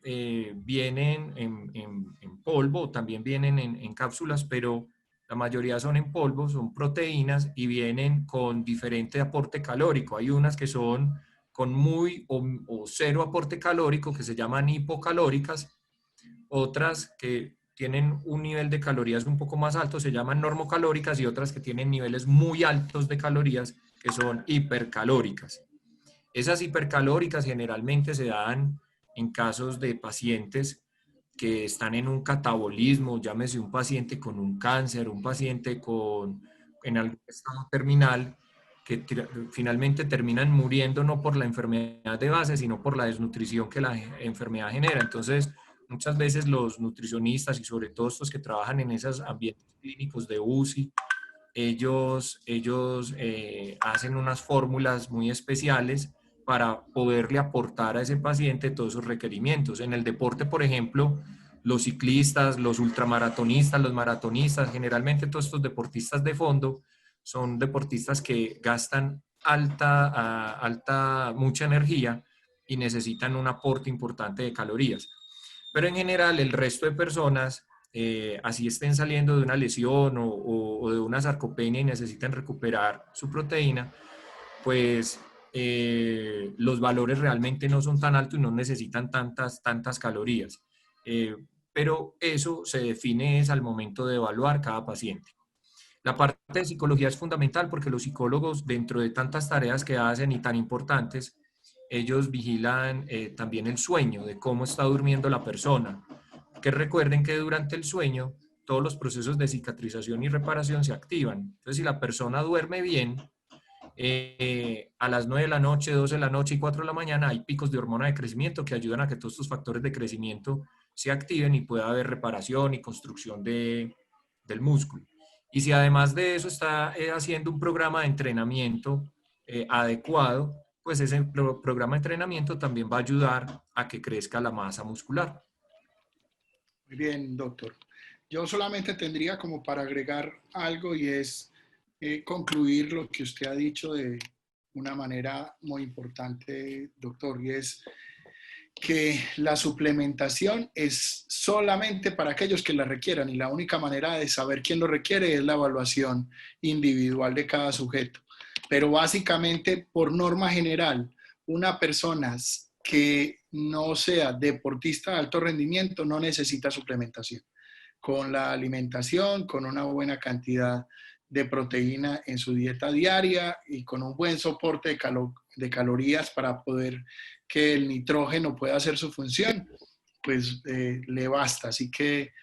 vienen en polvo, también vienen en cápsulas, pero la mayoría son en polvo, son proteínas y vienen con diferente aporte calórico. Hay unas que son con muy o cero aporte calórico, que se llaman hipocalóricas, otras que tienen un nivel de calorías un poco más alto, se llaman normocalóricas, y otras que tienen niveles muy altos de calorías, que son hipercalóricas. Esas hipercalóricas generalmente se dan en casos de pacientes que están en un catabolismo, llámese un paciente con un cáncer, un paciente en algún estado terminal, que finalmente terminan muriendo no por la enfermedad de base, sino por la desnutrición que la enfermedad genera. Entonces, muchas veces los nutricionistas y sobre todo estos que trabajan en esos ambientes clínicos de UCI, ellos hacen unas fórmulas muy especiales para poderle aportar a ese paciente todos esos requerimientos. En el deporte, por ejemplo, los ciclistas, los ultramaratonistas, los maratonistas, generalmente todos estos deportistas de fondo son deportistas que gastan mucha energía y necesitan un aporte importante de calorías. Pero en general, el resto de personas, así estén saliendo de una lesión o de una sarcopenia y necesitan recuperar su proteína, pues los valores realmente no son tan altos y no necesitan tantas calorías. Pero eso se define es al momento de evaluar cada paciente. La parte de psicología es fundamental porque los psicólogos, dentro de tantas tareas que hacen y tan importantes, ellos vigilan también el sueño, de cómo está durmiendo la persona, porque recuerden que durante el sueño todos los procesos de cicatrización y reparación se activan. Entonces, si la persona duerme bien, a las 9 de la noche, 12 de la noche y 4 de la mañana hay picos de hormona de crecimiento que ayudan a que todos estos factores de crecimiento se activen y pueda haber reparación y construcción del músculo. Y si además de eso está haciendo un programa de entrenamiento adecuado, pues ese programa de entrenamiento también va a ayudar a que crezca la masa muscular. Muy bien, doctor. Yo solamente tendría como para agregar algo y es concluir lo que usted ha dicho de una manera muy importante, doctor, y es que la suplementación es solamente para aquellos que la requieran y la única manera de saber quién lo requiere es la evaluación individual de cada sujeto. Pero básicamente, por norma general, una persona que no sea deportista de alto rendimiento no necesita suplementación. Con la alimentación, con una buena cantidad de proteína en su dieta diaria y con un buen soporte de calorías para poder que el nitrógeno pueda hacer su función, pues le basta. Así que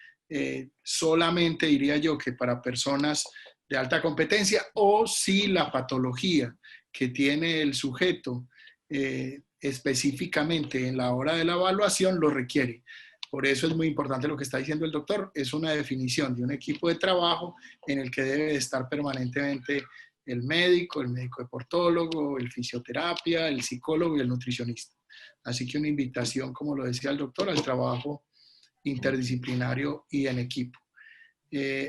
solamente diría yo que para personas de alta competencia o si la patología que tiene el sujeto específicamente en la hora de la evaluación lo requiere. Por eso es muy importante lo que está diciendo el doctor. Es una definición de un equipo de trabajo en el que debe estar permanentemente el médico deportólogo, el fisioterapia, el psicólogo y el nutricionista. Así que una invitación, como lo decía el doctor, al trabajo interdisciplinario y en equipo.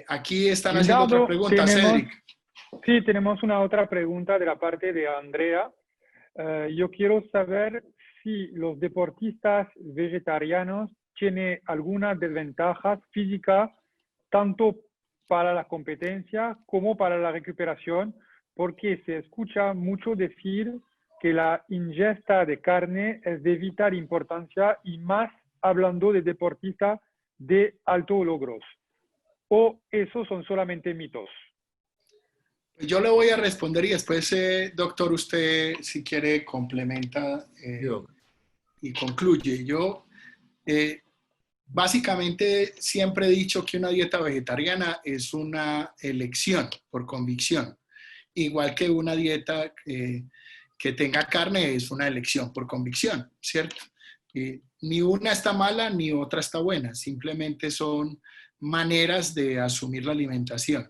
Aquí están haciendo otra pregunta, Cedric. Sí, tenemos una otra pregunta de la parte de Andrea. Yo quiero saber si los deportistas vegetarianos tienen alguna desventaja física tanto para la competencia como para la recuperación, porque se escucha mucho decir que la ingesta de carne es de vital importancia y más hablando de deportistas de alto logros. ¿O esos son solamente mitos? Yo le voy a responder y después, doctor, usted si quiere complementa y concluye. Yo básicamente siempre he dicho que una dieta vegetariana es una elección por convicción, igual que una dieta que tenga carne es una elección por convicción, ¿cierto? Ni una está mala ni otra está buena, simplemente son maneras de asumir la alimentación.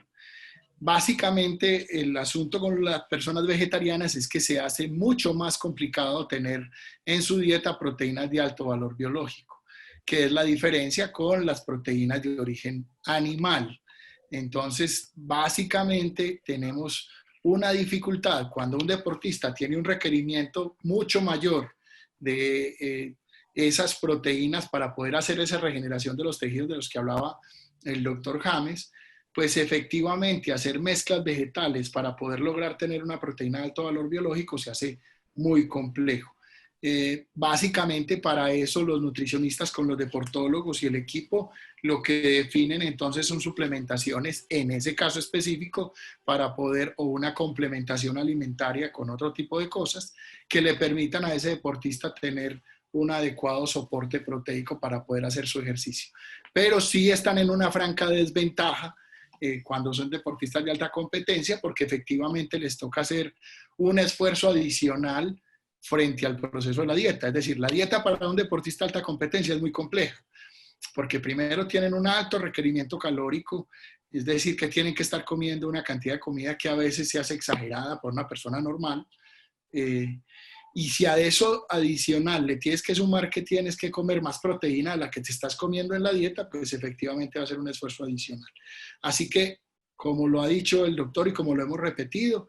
Básicamente el asunto con las personas vegetarianas es que se hace mucho más complicado tener en su dieta proteínas de alto valor biológico, que es la diferencia con las proteínas de origen animal. Entonces, básicamente tenemos una dificultad cuando un deportista tiene un requerimiento mucho mayor de esas proteínas para poder hacer esa regeneración de los tejidos de los que hablaba el doctor James, pues efectivamente hacer mezclas vegetales para poder lograr tener una proteína de alto valor biológico se hace muy complejo. Básicamente para eso los nutricionistas con los deportólogos y el equipo lo que definen entonces son suplementaciones en ese caso específico para poder o una complementación alimentaria con otro tipo de cosas que le permitan a ese deportista tener un adecuado soporte proteico para poder hacer su ejercicio. Pero sí están en una franca desventaja cuando son deportistas de alta competencia porque efectivamente les toca hacer un esfuerzo adicional frente al proceso de la dieta. Es decir, la dieta para un deportista de alta competencia es muy compleja, porque primero tienen un alto requerimiento calórico, es decir, que tienen que estar comiendo una cantidad de comida que a veces se hace exagerada por una persona normal. Y si a eso adicional le tienes que sumar que tienes que comer más proteína de la que te estás comiendo en la dieta, pues efectivamente va a ser un esfuerzo adicional. Así que, como lo ha dicho el doctor y como lo hemos repetido,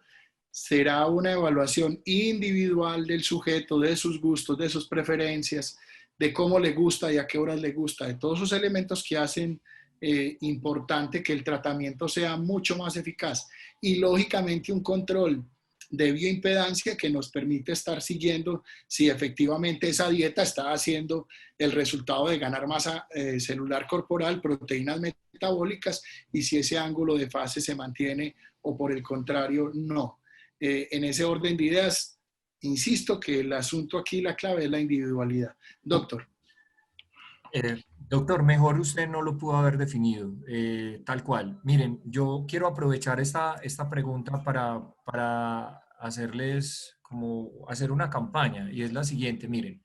será una evaluación individual del sujeto, de sus gustos, de sus preferencias, de cómo le gusta y a qué horas le gusta, de todos esos elementos que hacen importante que el tratamiento sea mucho más eficaz. Y lógicamente un control de bioimpedancia que nos permite estar siguiendo si efectivamente esa dieta está haciendo el resultado de ganar masa celular corporal, proteínas metabólicas y si ese ángulo de fase se mantiene o por el contrario no. En ese orden de ideas, insisto que el asunto aquí, la clave es la individualidad. Doctor. Doctor, mejor usted no lo pudo haber definido, tal cual. Miren, yo quiero aprovechar esta pregunta para hacerles como hacer una campaña y es la siguiente, miren,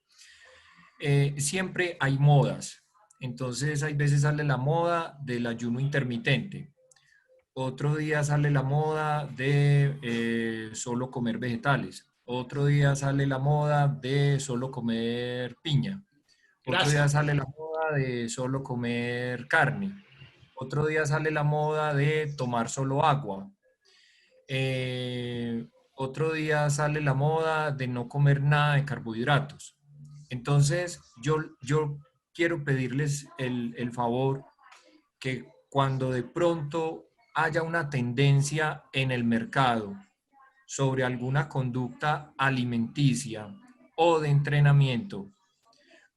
siempre hay modas, entonces hay veces sale la moda del ayuno intermitente, otro día sale la moda de solo comer vegetales, otro día sale la moda de solo comer piña. Otro día Gracias. sale la moda de solo comer carne. Otro día sale la moda de tomar solo agua. Otro día sale la moda de no comer nada de carbohidratos. Entonces, yo quiero pedirles el favor que cuando de pronto haya una tendencia en el mercado sobre alguna conducta alimenticia o de entrenamiento,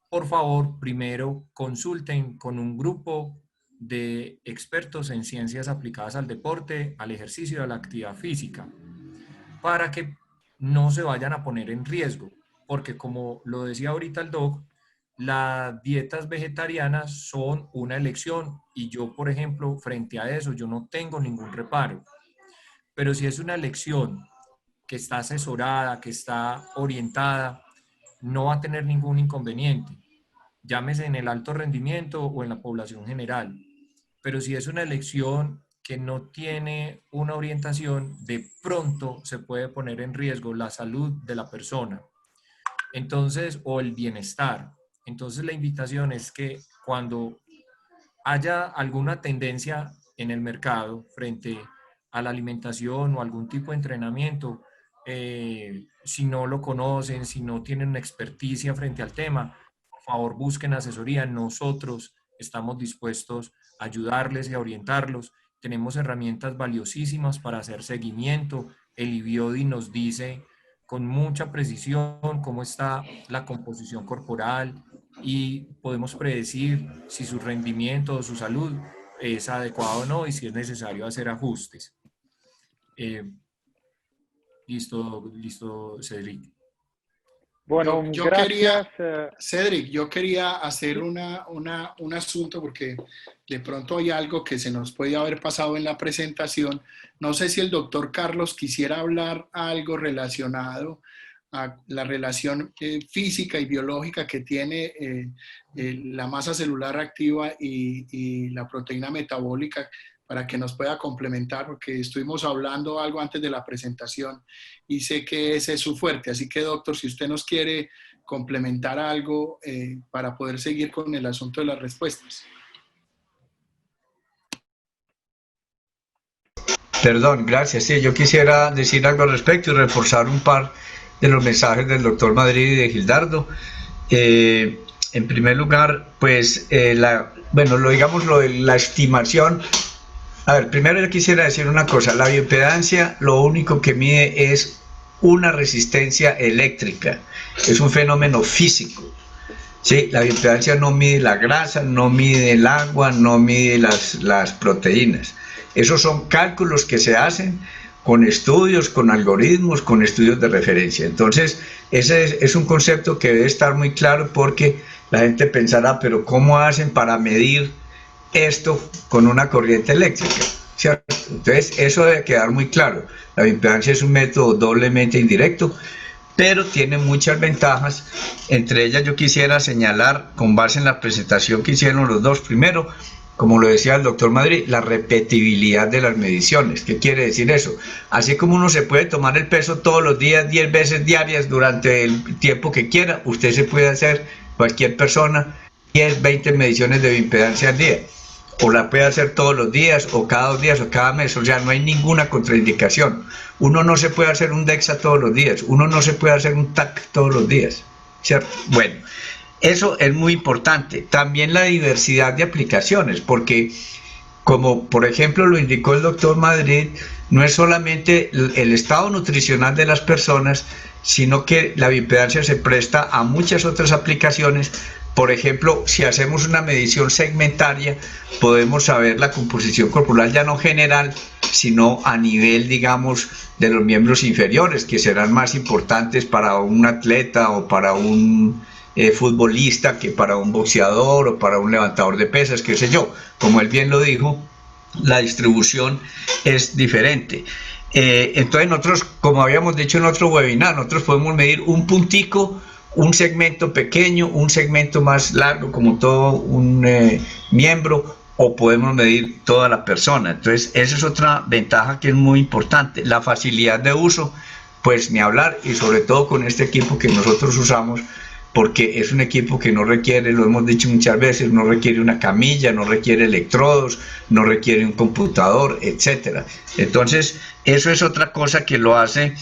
por favor, primero consulten con un grupo de expertos en ciencias aplicadas al deporte, al ejercicio y a la actividad física, para que no se vayan a poner en riesgo, porque como lo decía ahorita el doc, las dietas vegetarianas son una elección y yo, por ejemplo, frente a eso, yo no tengo ningún reparo, pero si es una elección que está asesorada, que está orientada, no va a tener ningún inconveniente, llámese en el alto rendimiento o en la población general. Pero si es una elección que no tiene una orientación, de pronto se puede poner en riesgo la salud de la persona. Entonces, o el bienestar. Entonces, la invitación es que cuando haya alguna tendencia en el mercado frente a la alimentación o algún tipo de entrenamiento, si no lo conocen, si no tienen una experticia frente al tema, por favor busquen asesoría. Nosotros estamos dispuestos a ayudarles y a orientarlos. Tenemos herramientas valiosísimas para hacer seguimiento. El IBIODI nos dice con mucha precisión cómo está la composición corporal y podemos predecir si su rendimiento o su salud es adecuado o no y si es necesario hacer ajustes. Listo, Cedric. Bueno, Yo gracias. Cedric, yo quería hacer un asunto porque de pronto hay algo que se nos puede haber pasado en la presentación. No sé si el doctor Carlos quisiera hablar algo relacionado a la relación física y biológica que tiene la masa celular activa y la proteína metabólica, para que nos pueda complementar, porque estuvimos hablando algo antes de la presentación y sé que ese es su fuerte. Así que, doctor, si usted nos quiere complementar algo para poder seguir con el asunto de las respuestas. Perdón, gracias. Sí, yo quisiera decir algo al respecto y reforzar un par de los mensajes del doctor Madrid y de Gildardo. En primer lugar, pues, lo de la estimación. A ver, primero yo quisiera decir una cosa. La bioimpedancia lo único que mide es una resistencia eléctrica. Es un fenómeno físico. ¿Sí? La bioimpedancia no mide la grasa, no mide el agua, no mide las proteínas. Esos son cálculos que se hacen con estudios, con algoritmos, con estudios de referencia. Entonces, ese es un concepto que debe estar muy claro, porque la gente pensará, pero ¿cómo hacen para medir esto con una corriente eléctrica? ¿Cierto? Entonces, eso debe quedar muy claro. La bioimpedancia es un método doblemente indirecto, pero tiene muchas ventajas. Entre ellas yo quisiera señalar, con base en la presentación que hicieron los dos, primero, como lo decía el doctor Madrid, la repetibilidad de las mediciones. ¿Qué quiere decir eso? Así como uno se puede tomar el peso todos los días, 10 veces diarias durante el tiempo que quiera, usted se puede hacer, cualquier persona, 10, 20 mediciones de bioimpedancia al día. O la puede hacer todos los días, o cada 2 días, o cada mes. O sea, no hay ninguna contraindicación. Uno no se puede hacer un DEXA todos los días. Uno no se puede hacer un TAC todos los días. ¿Cierto? Bueno, eso es muy importante. También la diversidad de aplicaciones, porque como por ejemplo lo indicó el doctor Madrid, no es solamente el estado nutricional de las personas, sino que la bioimpedancia se presta a muchas otras aplicaciones. Por ejemplo, si hacemos una medición segmentaria, podemos saber la composición corporal ya no general, sino a nivel, digamos, de los miembros inferiores, que serán más importantes para un atleta o para un futbolista que para un boxeador o para un levantador de pesas, qué sé yo. Como él bien lo dijo, la distribución es diferente. Entonces nosotros, como habíamos dicho en otro webinar, nosotros podemos medir un puntico, un segmento pequeño, un segmento más largo, como todo un miembro, o podemos medir toda la persona. Entonces esa es otra ventaja que es muy importante, la facilidad de uso, pues ni hablar, y sobre todo con este equipo que nosotros usamos, porque es un equipo que no requiere, lo hemos dicho muchas veces, no requiere una camilla, no requiere electrodos, no requiere un computador, etcétera. Entonces, eso es otra cosa que lo hace,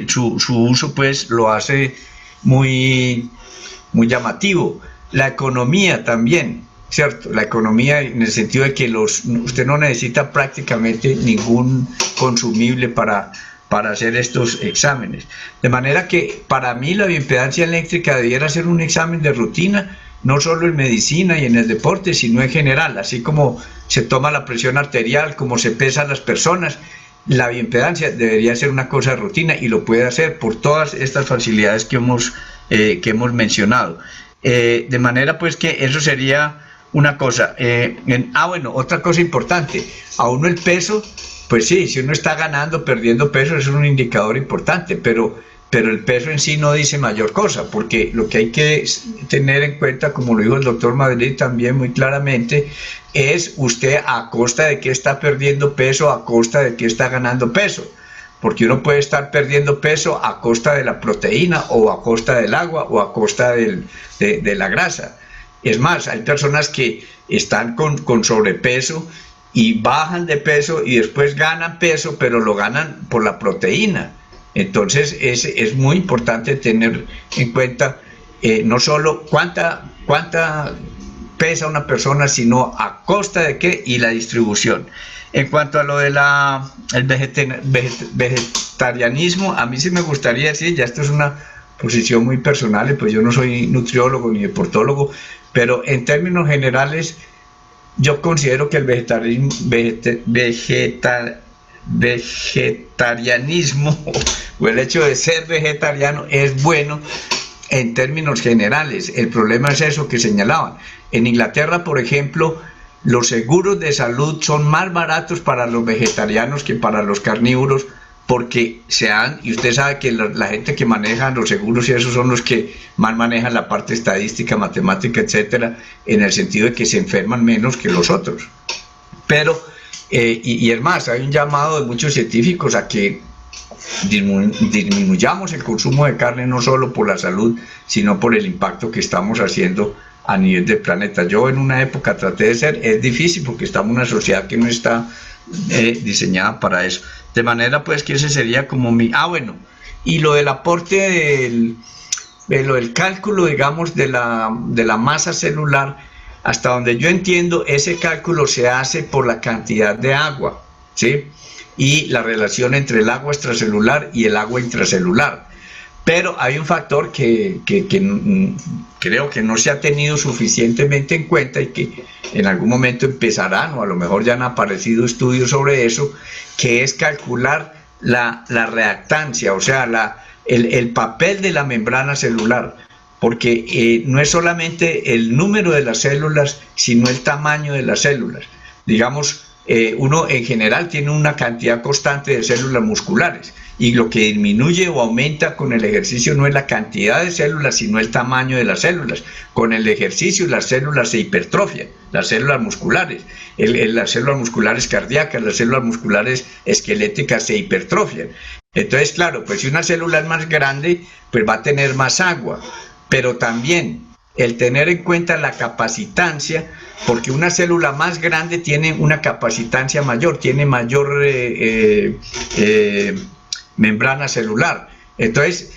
su uso pues lo hace muy, muy llamativo. La economía también, ¿cierto? La economía en el sentido de que usted no necesita prácticamente ningún consumible para hacer estos exámenes. De manera que para mí la bioimpedancia eléctrica debiera ser un examen de rutina, no solo en medicina y en el deporte, sino en general, así como se toma la presión arterial, como se pesan las personas. La bioimpedancia debería ser una cosa de rutina y lo puede hacer por todas estas facilidades que hemos mencionado. De manera pues que eso sería una cosa. Bueno, otra cosa importante, a uno el peso, pues sí, si uno está ganando, perdiendo peso, eso es un indicador importante, pero el peso en sí no dice mayor cosa, porque lo que hay que tener en cuenta, como lo dijo el doctor Madrid también muy claramente, es usted a costa de qué está perdiendo peso, a costa de qué está ganando peso, porque uno puede estar perdiendo peso a costa de la proteína o a costa del agua o a costa de la grasa. Es más, hay personas que están con sobrepeso y bajan de peso y después ganan peso, pero lo ganan por la proteína. Entonces es muy importante tener en cuenta no solo cuánta pesa una persona, sino a costa de qué y la distribución. En cuanto a lo de el vegetarianismo, a mí sí me gustaría decir, ya esto es una posición muy personal, pues yo no soy nutriólogo ni deportólogo, pero en términos generales yo considero que el vegetarianismo o el hecho de ser vegetariano es bueno en términos generales. El problema es eso que señalaban. En Inglaterra, por ejemplo, los seguros de salud son más baratos para los vegetarianos que para los carnívoros, porque y usted sabe que la gente que maneja los seguros y esos son los que más manejan la parte estadística, matemática, etcétera, en el sentido de que se enferman menos que los otros. Pero, y es más, hay un llamado de muchos científicos a que disminuyamos el consumo de carne, no solo por la salud, sino por el impacto que estamos haciendo a nivel del planeta. Yo en una época traté de es difícil porque estamos en una sociedad que no está diseñada para eso. De manera pues que ese sería como bueno, y lo del aporte lo del cálculo, digamos, de la masa celular, hasta donde yo entiendo, ese cálculo se hace por la cantidad de agua, ¿sí? Y la relación entre el agua extracelular y el agua intracelular. Pero hay un factor que creo que no se ha tenido suficientemente en cuenta y que en algún momento empezarán, o a lo mejor ya han aparecido estudios sobre eso, que es calcular la reactancia, o sea, el papel de la membrana celular, porque no es solamente el número de las células, sino el tamaño de las células. Digamos, uno en general tiene una cantidad constante de células musculares, y lo que disminuye o aumenta con el ejercicio no es la cantidad de células, sino el tamaño de las células. Con el ejercicio las células se hipertrofian, las células musculares, las células musculares cardíacas, las células musculares esqueléticas se hipertrofian. Entonces, claro, pues si una célula es más grande, pues va a tener más agua, pero también el tener en cuenta la capacitancia, porque una célula más grande tiene una capacitancia mayor, tiene mayor membrana celular. Entonces,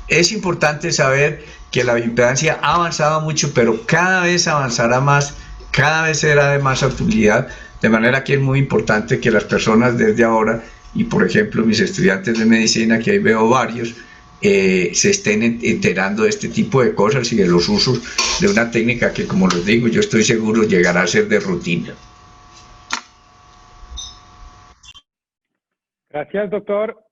es importante saber que la bioimpedancia ha avanzado mucho, pero cada vez avanzará más, cada vez será de más utilidad, de manera que es muy importante que las personas desde ahora, y por ejemplo mis estudiantes de medicina, que ahí veo varios, se estén enterando de este tipo de cosas y de los usos de una técnica que, como les digo, yo estoy seguro llegará a ser de rutina. Gracias, doctor.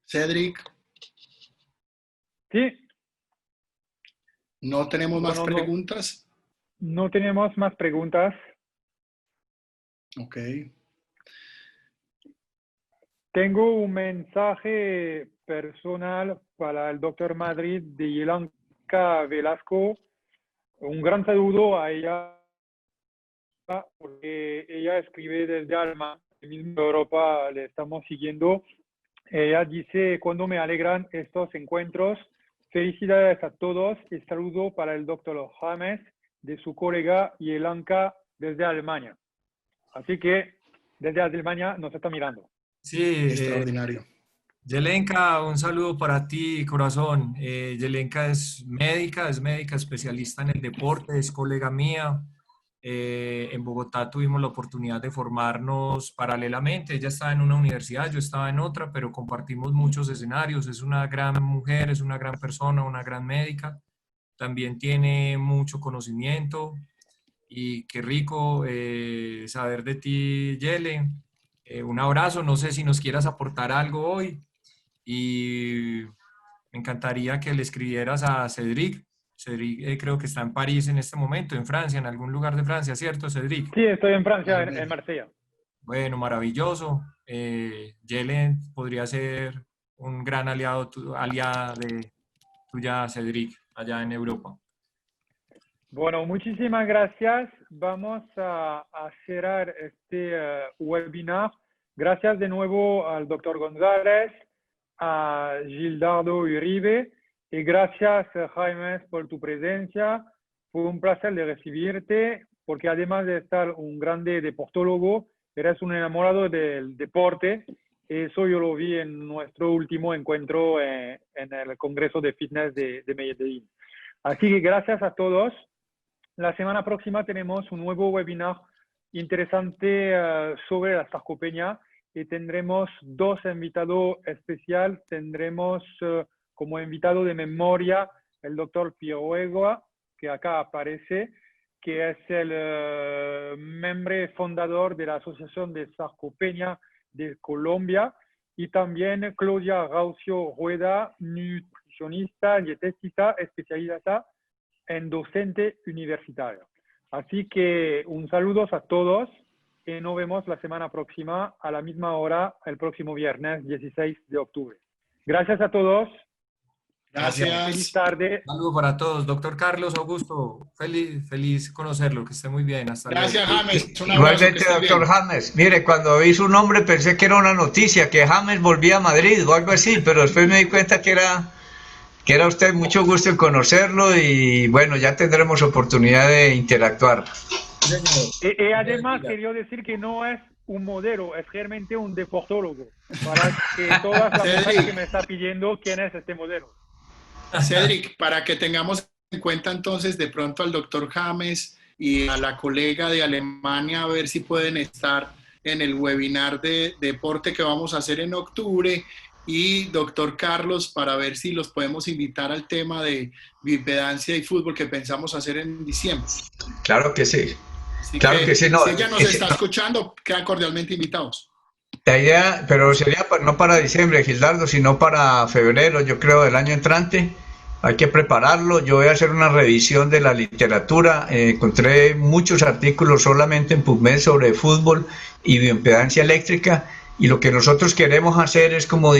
Cedric, Sí, ¿no tenemos más Bueno, no. preguntas? no tenemos más preguntas. Ok. Tengo un mensaje personal para el doctor Madrid de Yelanka Velasco. Un gran saludo a ella, porque ella escribe desde Alma, mismo Europa, le estamos siguiendo. Ella dice, cuando me alegran estos encuentros, felicidades a todos y saludo para el doctor James de su colega Yelanka desde Alemania. Así que desde Alemania nos está mirando. Sí, Extraordinario. Yelenka, un saludo para ti, corazón. Yelenka es médica especialista en el deporte, es colega mía. En Bogotá tuvimos la oportunidad de formarnos paralelamente. Ella estaba en una universidad, yo estaba en otra, pero compartimos muchos escenarios. Es una gran mujer, es una gran persona, una gran médica. También tiene mucho conocimiento y qué rico saber de ti, Yele. Un abrazo, no sé si nos quieras aportar algo hoy y me encantaría que le escribieras a Cedric. Cedric creo que está en París en este momento, en Francia, en algún lugar de Francia, ¿cierto, Cedric? Sí, estoy en Francia, Tal vez. en Marsella. Bueno, maravilloso. Yelen podría ser un gran aliado, aliada de tuya, Cedric, allá en Europa. Bueno, muchísimas gracias. Vamos a cerrar este webinar. Gracias de nuevo al doctor González, a Gildardo Uribe y gracias, Jaime, por tu presencia. Fue un placer de recibirte porque además de estar un grande deportólogo, eres un enamorado del deporte. Eso yo lo vi en nuestro último encuentro en el Congreso de Fitness de Medellín. Así que gracias a todos. La semana próxima tenemos un nuevo webinar interesante sobre la sarcopenia y tendremos dos invitados especiales. Tendremos como invitado de memoria el doctor Piruega, que acá aparece, que es el miembro fundador de la Asociación de Sarcopenia de Colombia, y también Claudia Raucio Rueda, nutricionista, dietética, especializada en docente universitario. Así que un saludo a todos y nos vemos la semana próxima a la misma hora, el próximo viernes 16 de octubre. Gracias a todos. Gracias. Feliz tarde. Saludos para todos. Doctor Carlos Augusto, feliz conocerlo, que esté muy bien. Hasta Gracias, luego. James. Un abrazo, que Igualmente, estés doctor bien. James. Mire, cuando vi su nombre pensé que era una noticia, que James volvía a Madrid o algo así, pero después me di cuenta que era usted. Mucho gusto en conocerlo y bueno, ya tendremos oportunidad de interactuar. Y además quería decir que no es un modelo, es realmente un deportólogo, para que todas las mujeres que me están pidiendo quién es este modelo. Cedric, para que tengamos en cuenta entonces de pronto al doctor James y a la colega de Alemania, a ver si pueden estar en el webinar de deporte que vamos a hacer en octubre, y doctor Carlos, para ver si los podemos invitar al tema de bioimpedancia y fútbol que pensamos hacer en diciembre. Claro que sí. Así Claro que sí, no, si ella nos está escuchando, quedan cordialmente invitados. La idea, pero sería no para diciembre, Gildardo, sino para febrero, yo creo, del año entrante. Hay que prepararlo. Yo voy a hacer una revisión de la literatura. Encontré muchos artículos solamente en PubMed sobre fútbol y bioimpedancia eléctrica. Y lo que nosotros queremos hacer es como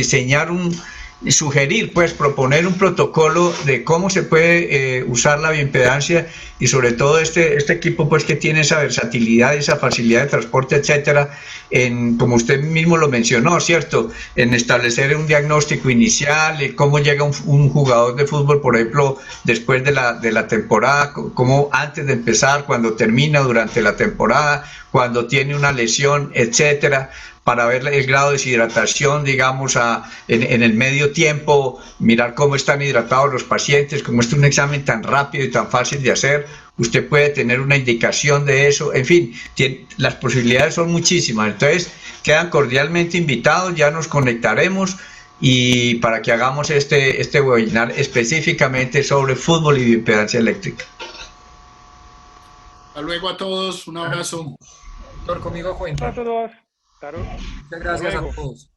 sugerir, pues proponer un protocolo de cómo se puede usar la bioimpedancia y sobre todo este equipo pues que tiene esa versatilidad, esa facilidad de transporte, etcétera, como usted mismo lo mencionó, ¿cierto? En establecer un diagnóstico inicial, cómo llega un jugador de fútbol, por ejemplo, después de la temporada, cómo antes de empezar, cuando termina, durante la temporada, cuando tiene una lesión, etcétera, para ver el grado de deshidratación, digamos, en el medio tiempo, mirar cómo están hidratados los pacientes. Como este es un examen tan rápido y tan fácil de hacer, usted puede tener una indicación de eso. En fin, las posibilidades son muchísimas. Entonces, quedan cordialmente invitados, ya nos conectaremos y para que hagamos este webinar específicamente sobre fútbol y bioimpedancia eléctrica. Hasta luego a todos, un abrazo. Doctor, conmigo cuenta. Hola a todos. Claro. Muchas gracias a todos.